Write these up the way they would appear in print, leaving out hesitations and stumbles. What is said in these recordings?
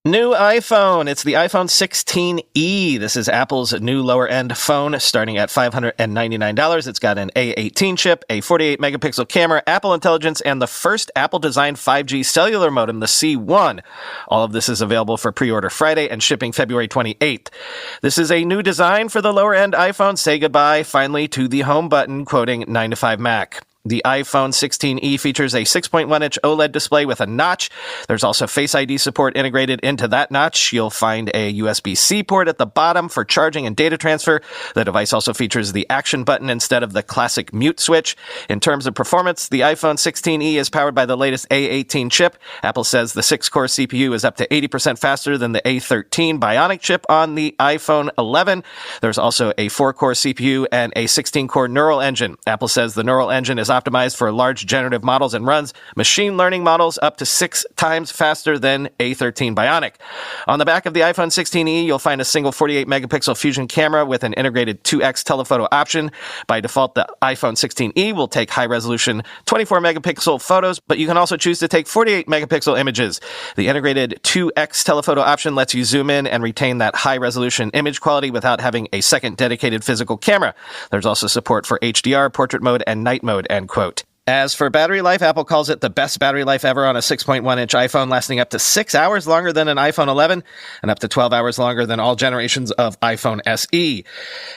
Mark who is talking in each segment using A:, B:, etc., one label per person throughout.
A: New iPhone. It's the iPhone 16e. This is Apple's new lower-end phone starting at $599. It's got an A13 chip, a 48-megapixel camera, Apple Intelligence, and the first Apple-designed 5G cellular modem, the C1. All of this is available for pre-order Friday and shipping February 28th. This is a new design for the lower-end iPhone. Say goodbye, finally, to the home button, quoting 9to5Mac. The iPhone 16e features a 6.1-inch OLED display with a notch. There's also Face ID support integrated into that notch. You'll find a USB-C port at the bottom for charging and data transfer. The device also features the action button instead of the classic mute switch. In terms of performance, the iPhone 16e is powered by the latest A13 chip. Apple says the 6-core CPU is up to 80% faster than the A13 Bionic chip on the iPhone 11. There's also a 4-core CPU and a 16-core neural engine. Apple says the neural engine is optimized for large generative models and runs machine learning models up to 6 times faster than A13 Bionic. On the back of the iPhone 16e, you'll find a single 48-megapixel Fusion camera with an integrated 2x telephoto option. By default, the iPhone 16e will take high-resolution 24-megapixel photos, but you can also choose to take 48-megapixel images. The integrated 2x telephoto option lets you zoom in and retain that high-resolution image quality without having a second dedicated physical camera. There's also support for HDR, portrait mode, and night mode, end quote. As for battery life, Apple calls it the best battery life ever on a 6.1-inch iPhone, lasting up to 6 hours longer than an iPhone 11 and up to 12 hours longer than all generations of iPhone SE.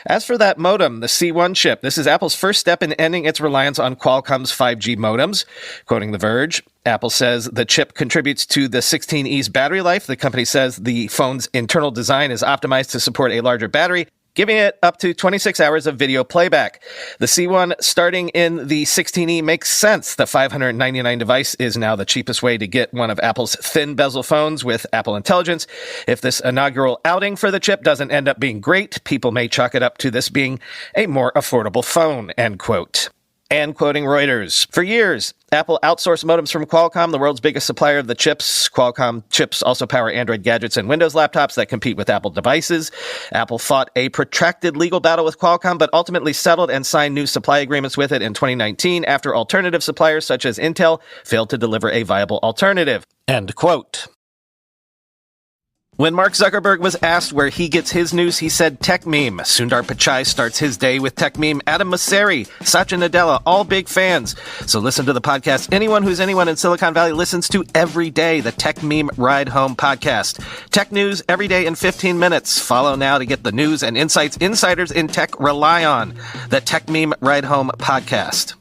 A: As for that modem, the C1 chip, this is Apple's first step in ending its reliance on Qualcomm's 5G modems. Quoting The Verge, Apple says the chip contributes to the 16e's battery life. The company says the phone's internal design is optimized to support a larger battery, giving it up to 26 hours of video playback. The C1 starting in the 16e makes sense. The $599 device is now the cheapest way to get one of Apple's thin bezel phones with Apple Intelligence. If this inaugural outing for the chip doesn't end up being great, people may chalk it up to this being a more affordable phone, end quote. And quoting Reuters, for years, Apple outsourced modems from Qualcomm, the world's biggest supplier of the chips. Qualcomm chips also power Android gadgets and Windows laptops that compete with Apple devices. Apple fought a protracted legal battle with Qualcomm, but ultimately settled and signed new supply agreements with it in 2019 after alternative suppliers such as Intel failed to deliver a viable alternative. End quote. When Mark Zuckerberg was asked where he gets his news, he said Tech Meme. Sundar Pichai starts his day with Tech Meme. Adam Mosseri, Satya Nadella, all big fans. So listen to the podcast anyone who's anyone in Silicon Valley listens to every day, the Tech Meme Ride Home podcast. Tech news every day in 15 minutes. Follow now to get the news and insights insiders in tech rely on. The Tech Meme Ride Home podcast.